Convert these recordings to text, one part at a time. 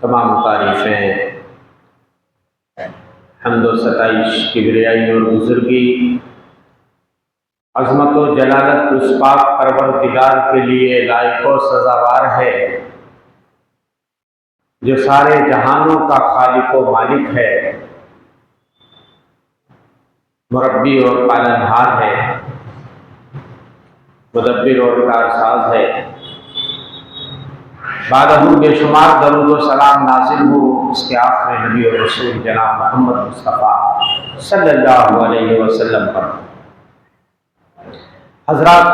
تمام تعریفیں، حمد و ستائش، کبریائی اور بزرگی، عظمت و جلالت اس پاک پروردگار کے لیے لائق و سزاوار ہے جو سارے جہانوں کا خالق و مالک ہے، مربی اور پالنہار ہے، مدبر اور کارساز ہے۔ بعد ازوں بے شمار درود و سلام نازل ہو اس کے آخر نبی اور رسول جناب محمد مصطفیٰ صلی اللہ علیہ وسلم پر۔ حضرات،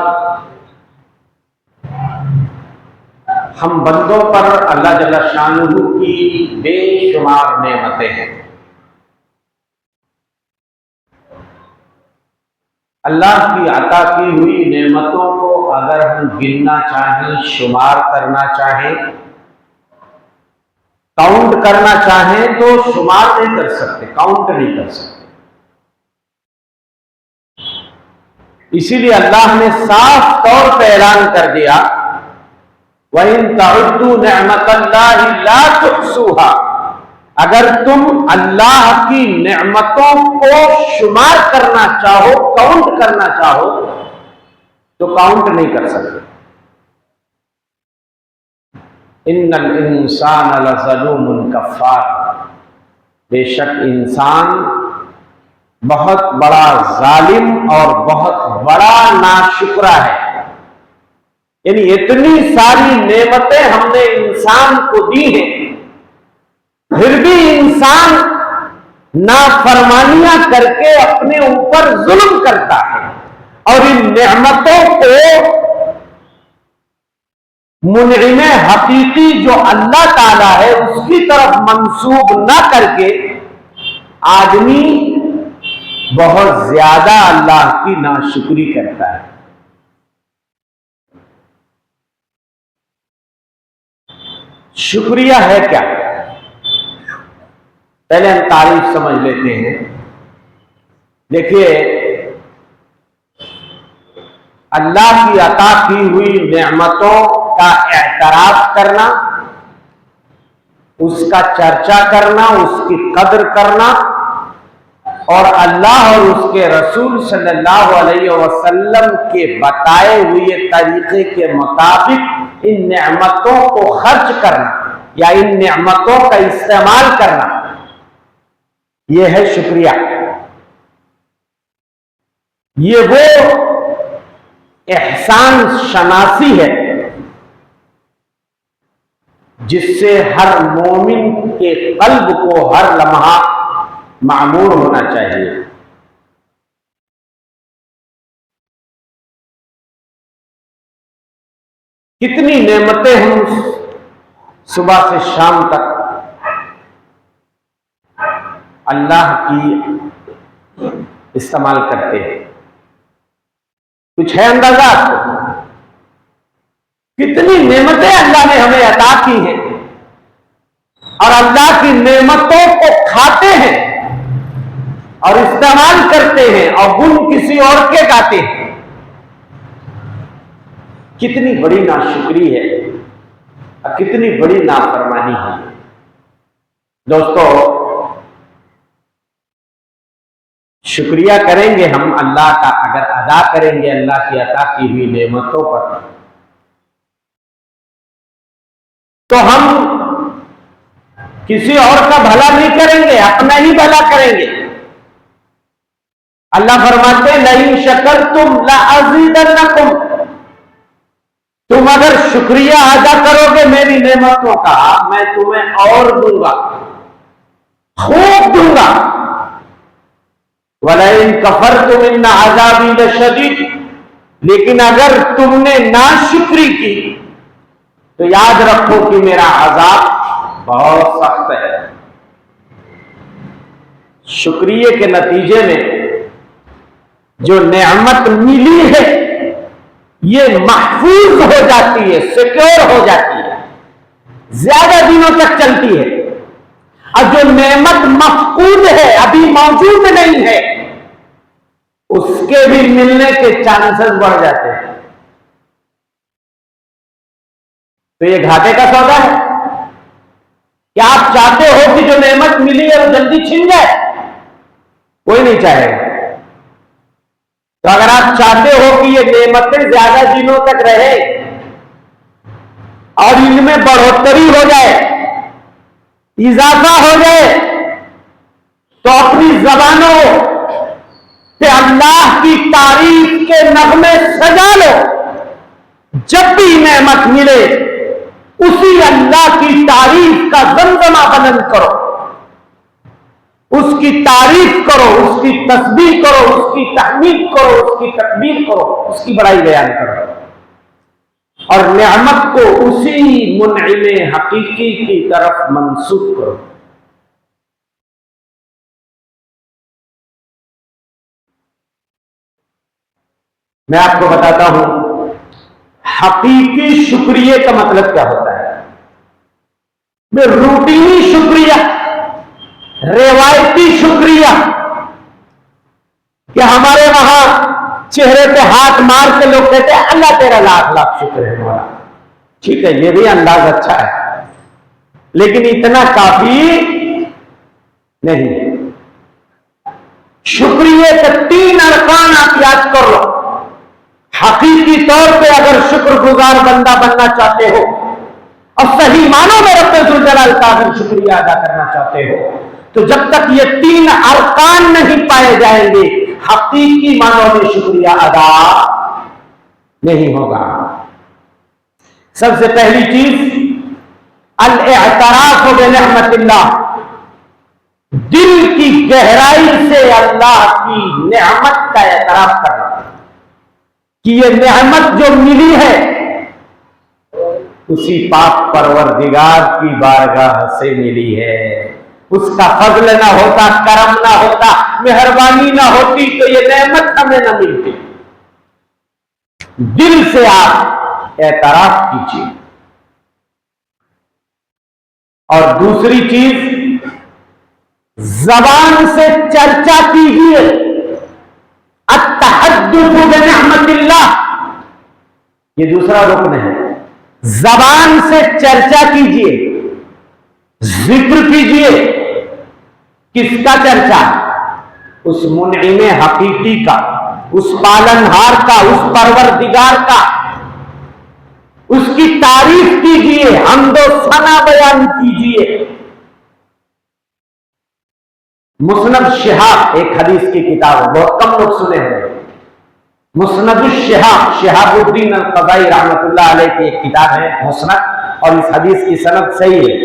ہم بندوں پر اللہ جل شانہ کی بے شمار نعمتیں ہیں۔ اللہ کی عطا کی ہوئی نعمتوں کو اگر ہم گننا چاہیں، شمار کرنا چاہیں، کاؤنٹ کرنا چاہیں تو شمار نہیں کر سکتے، کاؤنٹ نہیں کر سکتے۔ اسی لیے اللہ نے صاف طور پہ اعلان کر دیا وَإِن تَعُدُّوا نِعْمَةَ اللَّهِ لَا تُحْصُوهَا، اگر تم اللہ کی نعمتوں کو شمار کرنا چاہو، کاؤنٹ کرنا چاہو تو کاؤنٹ نہیں کر سکتے۔ ان الانسان لظلوم کفار، بے شک انسان بہت بڑا ظالم اور بہت بڑا ناشکرا ہے۔ یعنی اتنی ساری نعمتیں ہم نے انسان کو دی ہیں، پھر بھی انسان نافرمانیاں کر کے اپنے اوپر ظلم کرتا ہے، اور ان نعمتوں کو منعم حقیقی جو اللہ تعالیٰ ہے اس کی طرف منسوب نہ کر کے آدمی بہت زیادہ اللہ کی ناشکری کرتا ہے۔ شکریہ ہے کیا؟ پہلے ہم تعریف سمجھ لیتے ہیں۔ دیکھیے، اللہ کی عطا کی ہوئی نعمتوں کا اعتراف کرنا، اس کا چرچا کرنا، اس کی قدر کرنا، اور اللہ اور اس کے رسول صلی اللہ علیہ وسلم کے بتائے ہوئے طریقے کے مطابق ان نعمتوں کو خرچ کرنا یا ان نعمتوں کا استعمال کرنا، یہ ہے شکریہ۔ یہ وہ احسان شناسی ہے جس سے ہر مومن کے قلب کو ہر لمحہ معمور ہونا چاہیے۔ کتنی نعمتیں ہم صبح سے شام تک اللہ کی استعمال کرتے ہیں، کچھ ہے اندازہ آپ کو؟ کتنی نعمتیں اللہ نے ہمیں عطا کی ہیں، اور اللہ کی نعمتوں کو کھاتے ہیں اور استعمال کرتے ہیں اور گن کسی اور کے گاتے ہیں۔ کتنی بڑی ناشکری ہے اور کتنی بڑی نافرمانی ہے۔ دوستو، شکریہ کریں گے ہم اللہ کا اگر ادا کریں گے اللہ کی عطا کی ہوئی نعمتوں پر، تو ہم کسی اور کا بھلا نہیں کریں گے، اپنا ہی بھلا کریں گے۔ اللہ فرماتے ہیں لَئِن شَكَرْتُمْ لَأَزِيدَنَّكُمْ، تم اگر شکریہ ادا کرو گے میری نعمتوں کا، میں تمہیں اور دوں گا، خوب دوں گا۔ وَلَئِن كَفَرْتُمْ إِنَّ عَذَابِي لَشَدِيدٌ، لیکن اگر تم نے ناشکری کی تو یاد رکھو کہ میرا عذاب بہت سخت ہے۔ شکریہ کے نتیجے میں جو نعمت ملی ہے یہ محفوظ ہو جاتی ہے، سیکیور ہو جاتی ہے، زیادہ دنوں تک چلتی ہے، اور جو نعمت مفقود ہے، ابھی موجود نہیں ہے، اس کے بھی ملنے کے چانسز بڑھ جاتے ہیں۔ تو یہ گھاٹے کا سودا ہے۔ کیا آپ چاہتے ہو کہ جو نعمت ملی ہے وہ جلدی چھن جائے؟ کوئی نہیں چاہے گا۔ تو اگر آپ چاہتے ہو کہ یہ نعمتیں زیادہ دنوں تک رہے اور ان میں بڑھوتری ہو جائے، اضافہ ہو جائے، تو اپنی زبانوں پہ اللہ کی تعریف کے نغمے سجا لو۔ جب بھی نعمت ملے اسی اللہ کی تعریف کا زمزمہ بلند کرو، اس کی تعریف کرو، اس کی تسبیح کرو، اس کی تحمید کرو، اس کی تکبیر کرو، اس کی بڑائی بیان کرو، اور نعمت کو اسی منعم حقیقی کی طرف منسوب کرو۔ میں آپ کو بتاتا ہوں حقیقی شکریہ کا مطلب کیا ہوتا ہے۔ میں روٹینی شکریہ، روایتی شکریہ کہ ہمارے وہاں چہرے پہ ہاتھ مار کے لوگ کہتے ہیں اللہ تیرا لاکھ لاکھ شکر ہے مولا، ٹھیک ہے یہ بھی انداز اچھا ہے، لیکن اتنا کافی نہیں۔ شکریہ کے 3 ارکان آپ یاد کر لو۔ حقیقی طور پہ اگر شکر گزار بندہ بننا چاہتے ہو اور صحیح معنوں میں رب ذوالجلال کا شکریہ ادا کرنا چاہتے ہو، تو جب تک یہ 3 ارکان نہیں پائے جائیں گے حقیقی معنوں میں شکریہ ادا نہیں ہوگا۔ سب سے پہلی چیز الاعتراف بنعمت اللہ، دل کی گہرائی سے اللہ کی نعمت کا اعتراف کرنا کہ یہ نعمت جو ملی ہے اسی پاک پروردگار کی بارگاہ سے ملی ہے۔ اس کا فضل نہ ہوتا، کرم نہ ہوتا، مہربانی نہ ہوتی تو یہ نعمت ہمیں نہ ملتی۔ دل سے آپ اعتراف کیجیے۔ اور دوسری چیز زبان سے چرچا کیجیے، التحدث بنعمت اللہ، یہ دوسرا رکن ہے۔ زبان سے چرچا کیجیے، ذکر کیجیے۔ کس کا چرچا؟ اس منعم حقیقی کا، اس پالنہار کا، اس پروردگار کا، اس کی تعریف کیجیے، حمد و ثنا بیان کیجیے۔ مسند شہاب ایک حدیث کی کتاب ہے، بہت کم لوگ سنے ہیں۔ مسند الشہاب، شہاب الدین القضائی رحمۃ اللہ علیہ کی ایک کتاب ہے مسند، اور اس حدیث کی سند صحیح ہے۔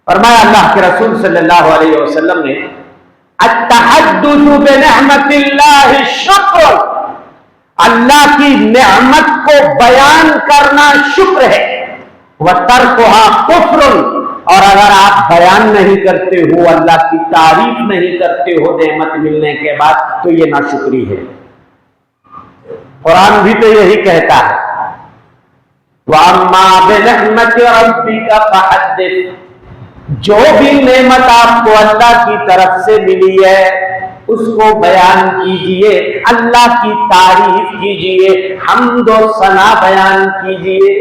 فرمایا اللہ کے رسول صلی اللہ علیہ وسلم نے التحدث بنعمت اللہ شکر، اللہ کی نعمت کو بیان کرنا شکر ہے، وترکھا کفر، اور اگر آپ بیان نہیں کرتے ہو، اللہ کی تعریف نہیں کرتے ہو نعمت ملنے کے بعد، تو یہ ناشکری ہے۔ قرآن بھی تو یہی کہتا ہے وَأَمَّا بِنِعْمَةِ رَبِّكَ فَحَدِّثْ، جو بھی نعمت آپ کو اللہ کی طرف سے ملی ہے اس کو بیان کیجئے، اللہ کی تعریف کیجئے، حمد و ثنا بیان کیجئے۔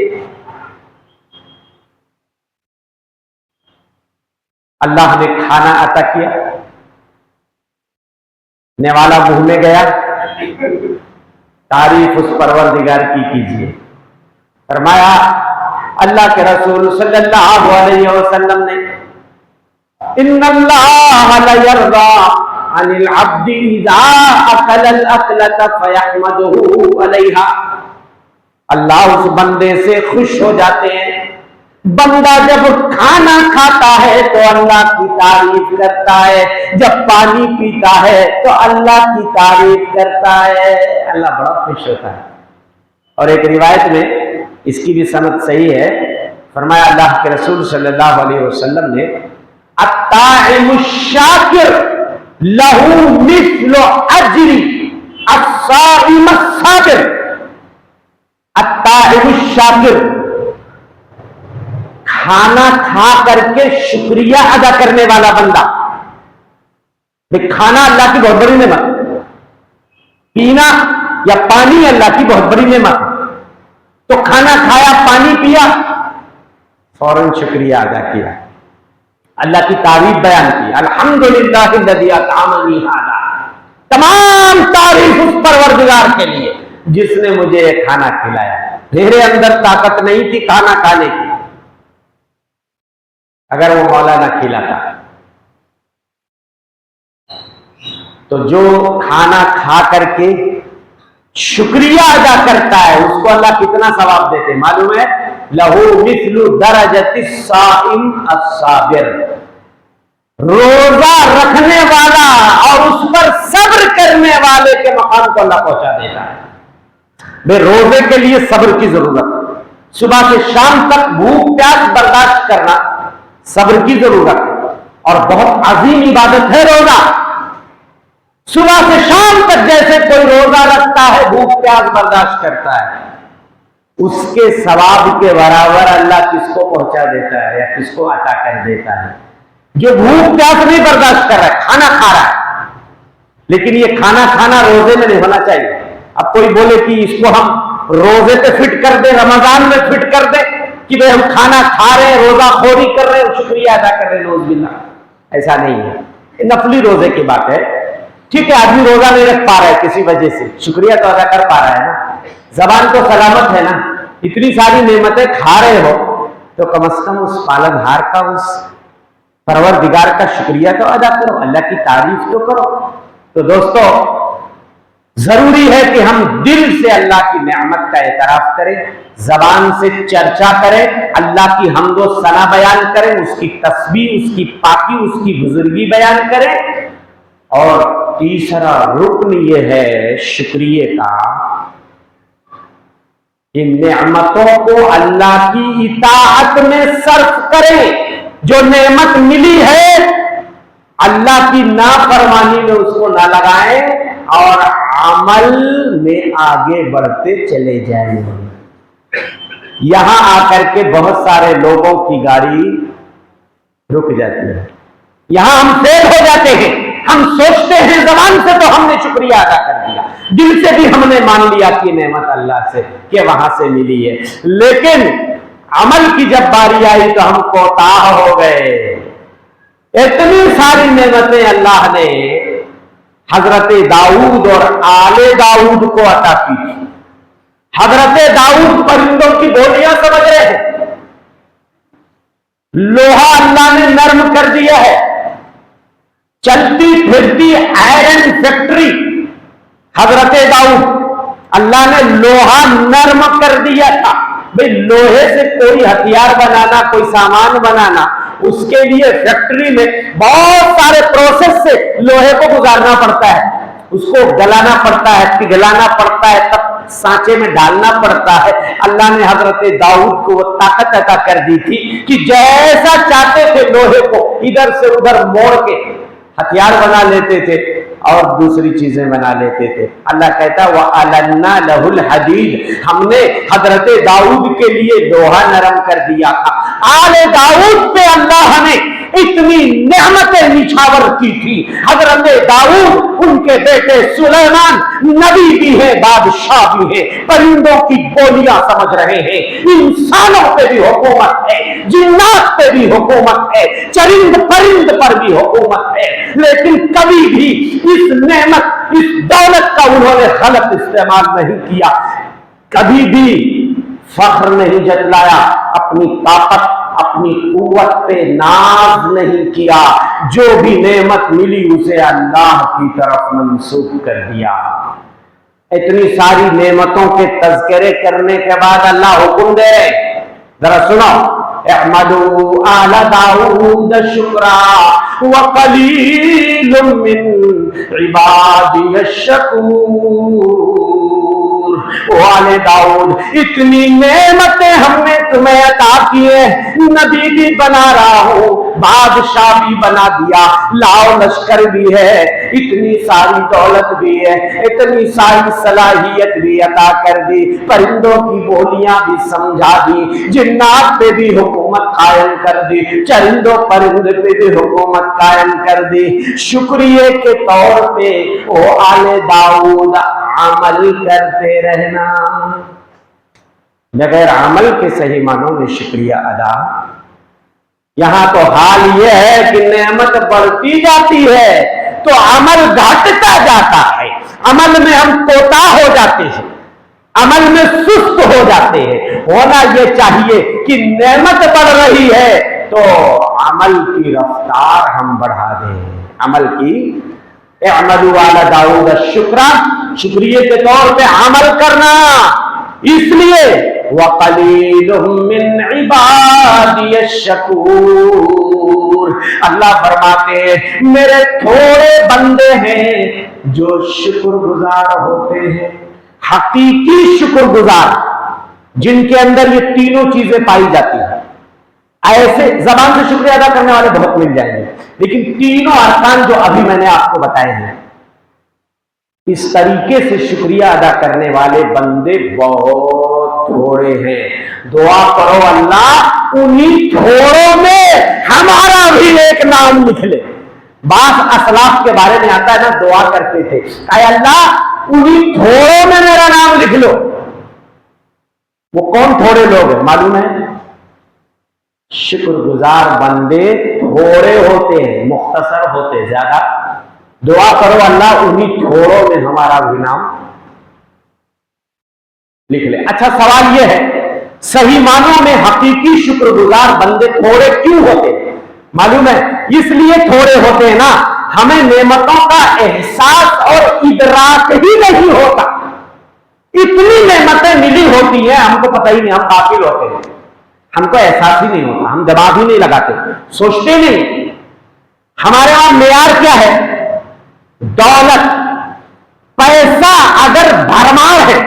اللہ نے کھانا عطا کیا، نوالا منہ میں گیا، تعریف اس پروردگار کی کیجیے۔ فرمایا اللہ کے رسول صلی اللہ علیہ وسلم نے ان اللہ لیرضی عن العبد اذا اکل الاکلۃ فیحمدہ علیہا، اللہ اس بندے سے خوش ہو جاتے ہیں، بندہ جب کھانا کھاتا ہے تو اللہ کی تعریف کرتا ہے، جب پانی پیتا ہے تو اللہ کی تعریف کرتا ہے، اللہ بڑا خوش ہوتا ہے۔ اور ایک روایت میں اس کی بھی سند صحیح ہے، فرمایا اللہ کے رسول صلی اللہ علیہ وسلم نے الطاعم الشاکر لہ مثل اجر الصائم الصابر، الطاعم الشاکر، کھانا کھا کر کے شکریہ ادا کرنے والا بندہ، کھانا اللہ کی بہت بڑی نعمت، پینا یا پانی اللہ کی بہت بڑی نعمت، تو کھانا کھایا، پانی پیا، فوراً شکریہ ادا کیا، اللہ کی تعریف بیان کی، الحمدللہ الذی اطعمنی ھذا، تمام تعریف اس پروردگار کے لیے جس نے مجھے یہ کھانا کھلایا۔ میرے اندر طاقت نہیں تھی کھانا کھانے کی، اگر وہ مولا نہ کھلاتا تو جو کھانا کھا کر کے شکریہ ادا کرتا ہے اس کو اللہ کتنا ثواب دیتے معلوم ہے؟ لہو مثل درجۃ الصائم الصابر، روزہ رکھنے والا اور اس پر صبر کرنے والے کے مقام کو اللہ پہنچا دیتا ہے۔ بے روزے کے لیے صبر کی ضرورت، صبح سے شام تک بھوک پیاس برداشت کرنا صبر کی ضرورت، اور بہت عظیم عبادت ہے روزہ۔ صبح سے شام تک جیسے کوئی روزہ رکھتا ہے بھوک پیاس برداشت کرتا ہے، اس کے ثواب کے برابر اللہ کس کو پہنچا دیتا ہے یا کس کو عطا کر دیتا ہے؟ جو بھوک پیاس نہیں برداشت کر رہا ہے، کھانا کھا رہا ہے، لیکن یہ کھانا کھانا روزے میں نہیں ہونا چاہیے۔ اب کوئی بولے کہ اس کو ہم روزے پہ فٹ کر دیں، رمضان میں فٹ کر دیں کہ بھئی ہم کھانا کھا رہے ہیں، روزہ خوری کر رہے ہیں، شکریہ ادا کر رہے ہیں، نعوذ باللہ، ایسا نہیں ہے۔ یہ نفلی روزے کی بات ہے، ٹھیک ہے آدمی روزہ نہیں رکھ پا رہا ہے کسی وجہ سے، شکریہ تو ادا کر پا رہا ہے نا، زبان تو سلامت ہے نا، اتنی ساری نعمتیں کھا رہے ہو تو کم از کم اس پالنہار کا، اس پروردگار کا شکریہ تو ادا کرو، اللہ کی تعریف تو کرو۔ تو دوستو ضروری ہے کہ ہم دل سے اللہ کی نعمت کا اعتراف کریں، زبان سے چرچا کریں، اللہ کی حمد و ثنا بیان کریں، اس کی تسبیح، اس کی پاکی، اس کی بزرگی بیان کریں۔ اور تیسرا رکن یہ ہے شکریہ کا کہ نعمتوں کو اللہ کی اطاعت میں صرف کریں۔ جو نعمت ملی ہے اللہ کی نافرمانی میں اس کو نہ لگائیں اور عمل میں آگے بڑھتے چلے جائیں۔ یہاں آ کر کے بہت سارے لوگوں کی گاڑی رک جاتی ہے، یہاں ہم فیل ہو جاتے ہیں۔ ہم سوچتے ہیں زبان سے تو ہم نے شکریہ ادا کر دیا، دل سے بھی ہم نے مان لیا کہ نعمت اللہ سے کہ وہاں سے ملی ہے، لیکن عمل کی جب باری آئی تو ہم کوتاہ ہو گئے۔ اتنی ساری نعمتیں اللہ نے حضرت داؤد اور آل داؤد کو عطا کی تھی۔ حضرت داؤد پرندوں کی بولیاں سمجھ رہے ہیں، لوہا اللہ نے نرم کر دیا ہے، چلتی پھرتی آئرن فیکٹری حضرت داؤد، اللہ نے لوہا نرم کر دیا تھا۔ بھئی لوہے سے کوئی ہتھیار بنانا، کوئی سامان بنانا، اس کے لیے فیکٹری میں بہت سارے پروسیس سے لوہے کو گزارنا پڑتا ہے، اس کو گلانا پڑتا ہے، پگھلانا پڑتا ہے، تب سانچے میں ڈالنا پڑتا ہے۔ اللہ نے حضرت داؤد کو وہ طاقت عطا کر دی تھی کہ جیسا چاہتے تھے لوہے کو ادھر سے ادھر موڑ کے ہتھیار بنا لیتے تھے اور دوسری چیزیں بنا لیتے تھے۔ اللہ کہتا ہے وَأَلَنَّا لَهُ الْحَدِيدِ، ہم نے حضرت داؤد کے لیے لوہا نرم کر دیا تھا۔ آل داؤد پہ اللہ نے اتنی نعمتیں نچھاور کی تھی۔ حضرت داؤد، ان کے بیٹے سلیمان نبی بھی ہیں، بادشاہ بھی ہیں، پرندوں کی بولیاں سمجھ رہے ہیں، انسانوں پہ بھی حکومت ہے، جنات پہ بھی حکومت ہے، چرند پرند پر بھی حکومت ہے، لیکن کبھی بھی اس نعمت، اس دولت کا انہوں نے غلط استعمال نہیں کیا، کبھی بھی فخر نہیں جتلایا، اپنی طاقت، اپنی قوت پہ ناز نہیں کیا، جو بھی نعمت ملی اسے اللہ کی طرف منسوب کر دیا۔ اتنی ساری نعمتوں کے تذکرے کرنے کے بعد اللہ حکم دے رہے، ذرا سنو، احمدوا آل داؤد شکرا وقلیل من عبادی الشکور۔ آل داؤد، اتنی نعمتیں ہم نے تمہیں عطا کیے، نبی بھی بنا رہا ہوں، بادشاہ بھی بنا دیا، لاؤ لشکر بھی ہے، اتنی ساری دولت بھی ہے، اتنی ساری صلاحیت بھی عطا کر دی، پرندوں کی بولیاں بھی سمجھا دی، جنات پہ بھی حکومت قائم کر دی، چرندوں پرند پہ بھی حکومت قائم کر دی۔ شکریہ کے طور پہ او آل داؤد عمل کرتے رہنا۔ بغیر عمل کے صحیح معنوں میں شکریہ ادا یہاں تو حال یہ ہے کہ نعمت بڑھتی جاتی ہے تو عمل گھٹتا جاتا ہے، عمل میں ہم کوتا ہو جاتے ہیں، عمل میں سست ہو جاتے ہیں۔ ہونا یہ چاہیے کہ نعمت بڑھ رہی ہے تو عمل کی رفتار ہم بڑھا دیں، عمل کی اعملوا علی داؤد الشکر، شکریہ کے طور پہ عمل کرنا۔ اس لیے وَقَلِيلٌ مِّنْ عِبَادِيَ الشَّكُورُ، اللہ فرماتے ہیں میرے تھوڑے بندے ہیں جو شکر گزار ہوتے ہیں، حقیقی شکر گزار، جن کے اندر یہ تینوں چیزیں پائی جاتی ہیں۔ ایسے زبان سے شکریہ ادا کرنے والے بہت مل جائیں گے، لیکن تینوں ارکان جو ابھی میں نے آپ کو بتائے ہیں، اس طریقے سے شکریہ ادا کرنے والے بندے بہت تھوڑے ہیں۔ دعا کرو اللہ انہی تھوڑوں میں ہمارا بھی ایک نام لکھ لے۔ بعض اسلاف کے بارے میں آتا ہے نا، دعا کرتے تھے اے اللہ انہی تھوڑوں میں میرا نام لکھ لو۔ وہ کون تھوڑے لوگ ہیں معلوم ہے؟ شکر گزار بندے تھوڑے ہوتے ہیں، مختصر ہوتے زیادہ۔ دعا کرو اللہ انہی تھوڑوں میں ہمارا بھی نام لکھ لے۔ اچھا سوال یہ ہے، صحیح معنوں میں حقیقی شکر گزار بندے تھوڑے کیوں ہوتے ہیں؟ معلوم ہے اس لیے تھوڑے ہوتے ہیں نا، ہمیں نعمتوں کا احساس اور ادراک ہی نہیں ہوتا۔ اتنی نعمتیں ملی ہوتی ہیں ہم کو پتہ ہی نہیں، ہم غافل ہوتے ہیں، ہم کو احساس ہی نہیں ہوتا، ہم دماغ ہی نہیں لگاتے، سوچتے نہیں۔ ہمارے وہاں معیار کیا ہے؟ دولت، پیسہ اگر بھرمار ہے،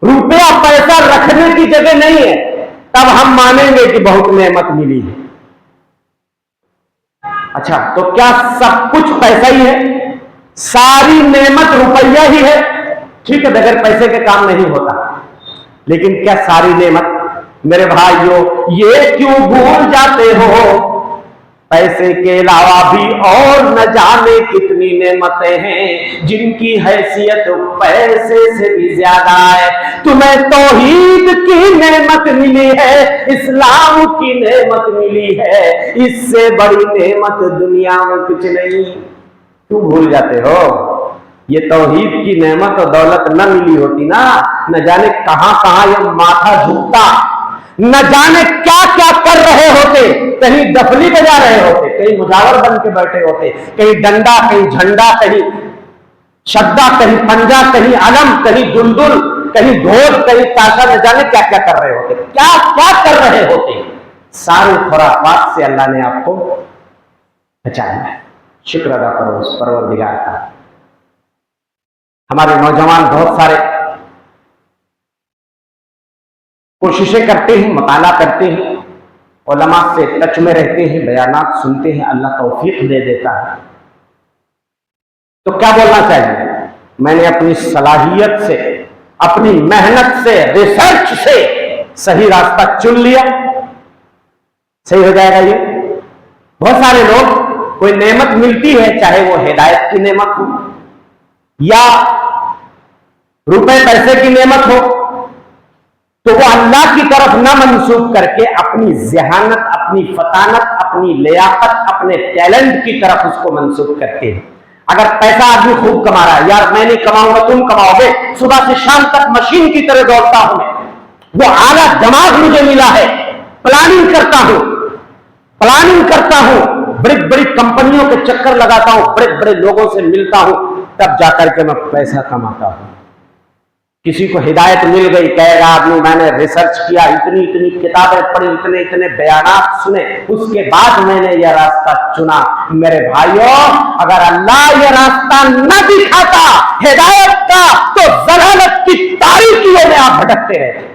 روپیہ پیسہ رکھنے کی جگہ نہیں ہے، تب ہم مانیں گے کہ بہت نعمت ملی ہے۔ اچھا تو کیا سب کچھ پیسہ ہی ہے؟ ساری نعمت روپیہ ہی ہے؟ ٹھیک ہے بغیر پیسے کے کام نہیں ہوتا، لیکن کیا ساری نعمت؟ میرے بھائیو یہ کیوں بھول جاتے ہو پیسے کے علاوہ بھی اور نہ جانے کتنی نعمتیں ہیں جن کی حیثیت پیسے سے بھی زیادہ ہے۔ تمہیں توحید کی نعمت ملی ہے، اسلام کی نعمت ملی ہے، اس سے بڑی نعمت دنیا میں کچھ نہیں۔ کیوں بھول جاتے ہو؟ یہ توحید کی نعمت اور دولت نہ ملی ہوتی نا، نہ جانے کہاں کہاں یہ ماتھا جھکتا، نہ جانے کیا کیا کر رہے ہوتے، کہیں دفلی بجا رہے ہوتے، کہیں مجاور بن کے بیٹھے ہوتے، کہیں ڈنڈا کہیں جھنڈا، کہیں شدہ کہیں پنجا، کہیں علم کہیں دلدل، کہیں ڈھول کہیں تاشا، نہ جانے کیا کیا کر رہے ہوتے، کیا کیا کر رہے ہوتے۔ سارے خرافات سے اللہ نے آپ کو بچایا ہے۔ شکر ادا کرو اس پروردگار کا۔ ہمارے نوجوان بہت سارے کوششیں کرتے ہیں، مطالعہ کرتے ہیں، علماء سے ٹچ میں رہتے ہیں، بیانات سنتے ہیں، اللہ توفیق دے دیتا ہے۔ تو کیا بولنا چاہیے؟ میں نے اپنی صلاحیت سے، اپنی محنت سے، ریسرچ سے صحیح راستہ چن لیا، صحیح ہو جائے گا۔ یہ بہت سارے لوگ کوئی نعمت ملتی ہے، چاہے وہ ہدایت کی نعمت ہو یا روپے پیسے کی نعمت ہو، تو وہ اللہ کی طرف نہ منسوب کر کے اپنی ذہانت، اپنی فطانت، اپنی لیاقت، اپنے ٹیلنٹ کی طرف اس کو منسوب کرتے ہیں۔ اگر پیسہ آدمی خوب کما رہا ہے، یار میں نہیں کماؤں گا تم کماؤ گے، صبح سے شام تک مشین کی طرح دوڑتا ہوں میں، وہ اعلیٰ دماغ مجھے ملا ہے، پلاننگ کرتا ہوں، بڑی بڑی کمپنیوں کے چکر لگاتا ہوں، بڑے بڑے لوگوں سے ملتا ہوں، تب جا کر کے میں پیسہ کماتا ہوں۔ کسی کو ہدایت مل گئی، کہے گا آدمی میں نے ریسرچ کیا، اتنی اتنی کتابیں پڑھی، اتنے اتنے بیانات سنے، اس کے بعد میں نے یہ راستہ چنا۔ میرے بھائیوں اگر اللہ یہ راستہ نہ دکھاتا ہدایت کا، تو ضلالت کی تاریکیوں میں آپ بھٹکتے رہتے۔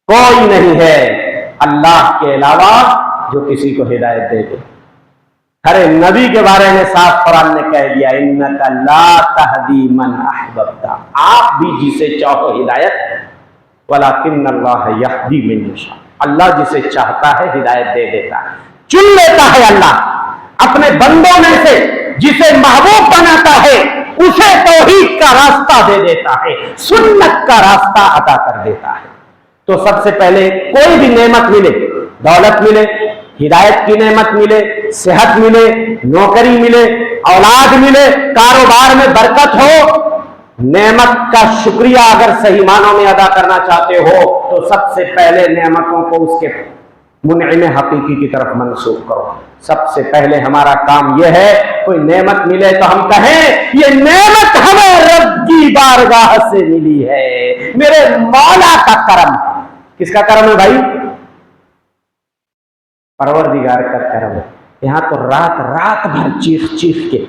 کوئی نہیں ہے اللہ کے علاوہ جو کسی کو ہدایت دے دے۔ ہر نبی کے بارے میں صاف قرآن نے کہہ دیا انک لا تہدی من احببت، آپ بھی جسے چاہو ہدایت، ولکن اللہ یہدی من یشاء، اللہ جسے چاہتا ہے ہدایت دے دیتا ہے، چن لیتا ہے اللہ اپنے بندوں میں سے، جسے محبوب بناتا ہے اسے توحید کا راستہ دے دیتا ہے، سنت کا راستہ عطا کر دیتا ہے۔ تو سب سے پہلے کوئی بھی نعمت ملے، دولت ملے، ہدایت کی نعمت ملے، صحت ملے، نوکری ملے، اولاد ملے، کاروبار میں برکت ہو، نعمت کا شکریہ اگر صحیح معنوں میں ادا کرنا چاہتے ہو تو سب سے پہلے نعمتوں کو اس کے منعم حقیقی کی طرف منسوخ کرو۔ سب سے پہلے ہمارا کام یہ ہے، کوئی نعمت ملے تو ہم کہیں یہ نعمت ہمیں رب کی بارگاہ سے ملی ہے، میرے مولا کا کرم۔ کس کا کرم ہے بھائی؟ پروردگار کا کرم ہے۔ یہاں تو رات رات بھر چیخ چیخ کے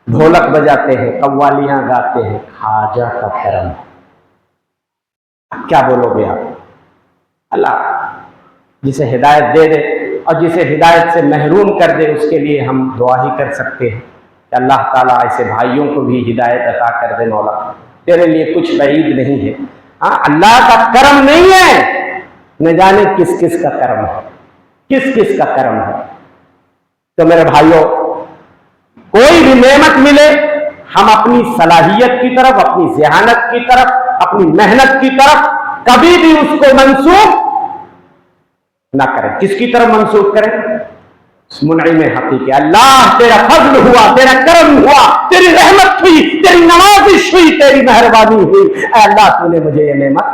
ڈھولک بجاتے ہیں، قوالیاں گاتے ہیں، خواجہ کا کرم ہے۔ اب کیا بولو گے آپ؟ اللہ جسے ہدایت دے دے اور جسے ہدایت سے محروم کر دے اس کے لیے ہم دعا ہی کر سکتے ہیں کہ اللہ تعالیٰ ایسے بھائیوں کو بھی ہدایت عطا کر دے۔ مولا تیرے لیے کچھ بعید نہیں ہے۔ ہاں اللہ کا کرم نہیں ہے، نہ جانے کس کس کا کرم ہے، کس کس کا کرم ہے۔ تو میرے بھائیوں، کوئی بھی نعمت ملے ہم اپنی صلاحیت کی طرف، اپنی ذہانت کی طرف، اپنی محنت کی طرف کبھی بھی اس کو منسوخ نہ کریں۔ کس کی طرف منسوخ کریں؟ منعم حقیقی۔ اللہ تیرا فضل ہوا، تیرا کرم ہوا، تیری رحمت ہوئی، تیری نوازش ہوئی، تیری مہربانی ہوئی، اے اللہ تو نے مجھے یہ نعمت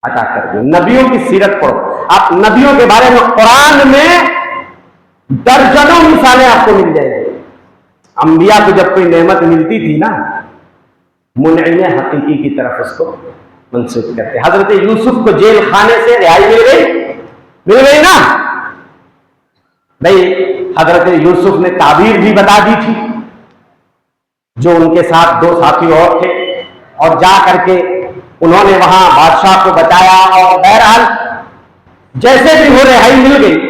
عطا کر دی۔ نبیوں کی سیرت پڑھو، آپ نبیوں کے بارے میں قرآن میں درجنوں مثالیں آپ کو مل جائیں گی۔ انبیاء کو جب کوئی نعمت ملتی تھی نا، منعم حقیقی کی طرف اس کو منسوخ کرتے۔ حضرت یوسف کو جیل خانے سے رہائی مل گئی نا بھائی، حضرت یوسف نے تعبیر بھی بتا دی تھی، جو ان کے ساتھ دو ساتھی اور تھے، اور جا کر کے انہوں نے وہاں بادشاہ کو بتایا، اور بہرحال جیسے بھی وہ رہائی مل گئی۔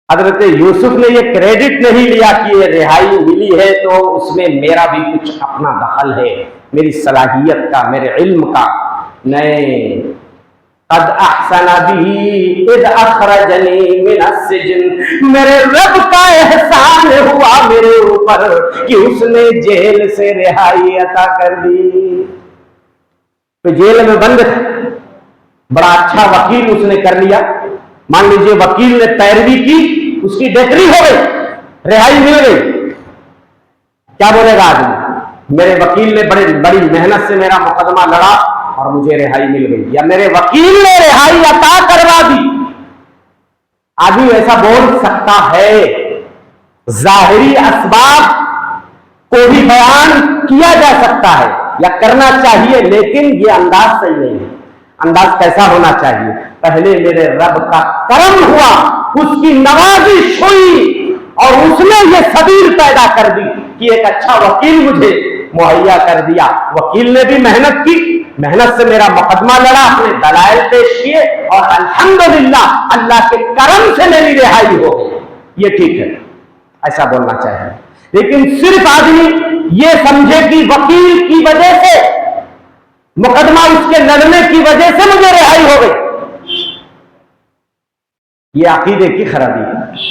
حضرت یوسف نے یہ کریڈٹ نہیں لیا کہ یہ رہائی ملی ہے تو اس میں میرا بھی کچھ اپنا دخل ہے، میری صلاحیت کا، میرے علم کا، نہیں۔ قد احسن بی اذ اخرجنی من السجن، میرے رب کا احسان ہوا میرے اوپر کہ اس نے جیل سے رہائی عطا کر دی۔ تو جیل میں بند تھا، بڑا اچھا وکیل اس نے کر لیا، مان لیجئے وکیل نے پیروی کی، اس کی ڈکری ہو گئی، رہائی مل گئی۔ کیا بولے گا آدمی؟ میرے وکیل نے بڑی محنت سے میرا مقدمہ لڑا اور مجھے رہائی مل گئی، یا میرے وکیل نے رہائی عطا کروا دی۔ آدمی ایسا بول سکتا ہے، ظاہری اسباب کو بھی بیان کیا جا سکتا ہے یا کرنا چاہیے، لیکن یہ انداز صحیح نہیں ہے۔ انداز کیسا ہونا چاہیے؟ پہلے میرے رب کا کرم ہوا، اس کی نوازش ہوئی، اور اس نے یہ سبیل پیدا کر دی کہ ایک اچھا وکیل مجھے مہیا کر دیا۔ وکیل نے بھی محنت کی، محنت سے میرا مقدمہ لڑا، اپنے دلائل پیش کیے، اور الحمدللہ اللہ کے کرم سے میری رہائی ہو گئی۔ یہ ٹھیک ہے، ایسا بولنا چاہیے۔ لیکن صرف آدمی یہ سمجھے کہ وکیل کی وجہ سے، مقدمہ اس کے لڑنے کی وجہ سے مجھے رہائی ہو گئی، یہ عقیدے کی خرابی ہے۔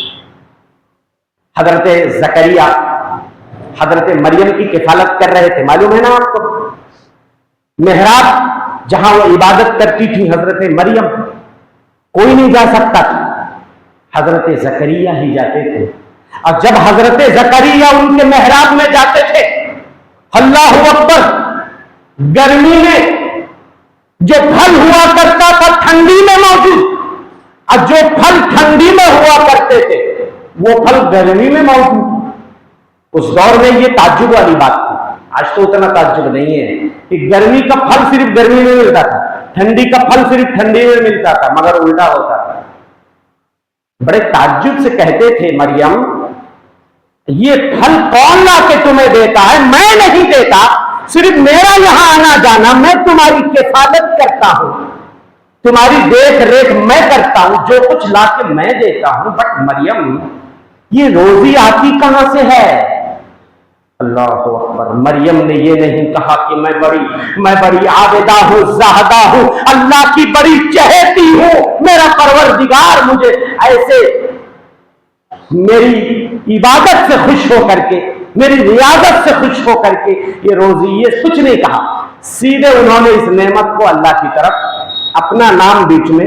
حضرت زکریا حضرت مریم کی کفالت کر رہے تھے، معلوم ہے نا آپ کو؟ محراب جہاں وہ عبادت کرتی تھی حضرت مریم، کوئی نہیں جا سکتا تھا، حضرت زکریا ہی جاتے تھے۔ اور جب حضرت زکریا ان کے محراب میں جاتے تھے، اللہ اکبر، گرمی میں جو پھل ہوا کرتا تھا ٹھنڈی میں موجود، اور جو پھل ٹھنڈی میں ہوا کرتے تھے وہ پھل گرمی میں موجود۔ اس دور میں یہ تعجب والی بات تھی، آج تو اتنا تعجب نہیں ہے کہ گرمی کا پھل صرف گرمی میں ملتا تھا، ٹھنڈی کا پھل صرف ٹھنڈی میں ملتا تھا، مگر الٹا ہوتا تھا۔ بڑے تعجب سے کہتے تھے، مریم یہ پھل کون لا کے تمہیں دیتا ہے؟ میں نہیں دیتا، صرف میرا یہاں آنا جانا، میں تمہاری کفالت کرتا ہوں، تمہاری دیکھ ریکھ میں کرتا ہوں، جو کچھ لا کے میں دیتا ہوں۔ بٹ مریم یہ روزی آتی کہاں سے ہے؟ اللہ اکبر، مریم نے یہ نہیں کہا کہ میں بڑی عابدہ ہوں، زاہدہ ہوں، اللہ کی بڑی چہیتی ہوں، میرا پروردگار مجھے ایسے میری عبادت سے خوش ہو کر کے، میری ریاضت سے خوش ہو کر کے یہ روزی، یہ کچھ نہیں کہا۔ سیدھے انہوں نے اس نعمت کو اللہ کی طرف، اپنا نام بیچ میں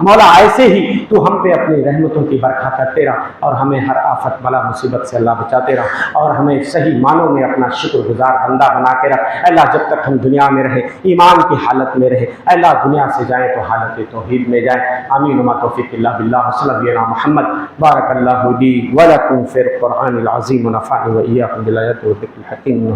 مولا ایسے ہی تو ہم پہ اپنی رحمتوں کی برکھا کرتے رہا اور ہمیں ہر آفت بلا مصیبت سے اللہ بچاتے رہا اور ہمیں صحیح معنوں میں اپنا شکر گزار بندہ بنا کے رکھ اللہ جب تک ہم دنیا میں رہے ایمان کی حالت میں رہے اللہ دنیا سے جائیں تو حالت توحید میں جائیں آمین وما توفیق اللہ باللہ صلی اللہ علیہ محمد بارک اللہ لی ولکم فی القرآن العظیم ونفعنی وإیاکم بالآیات والذکر الحکیم.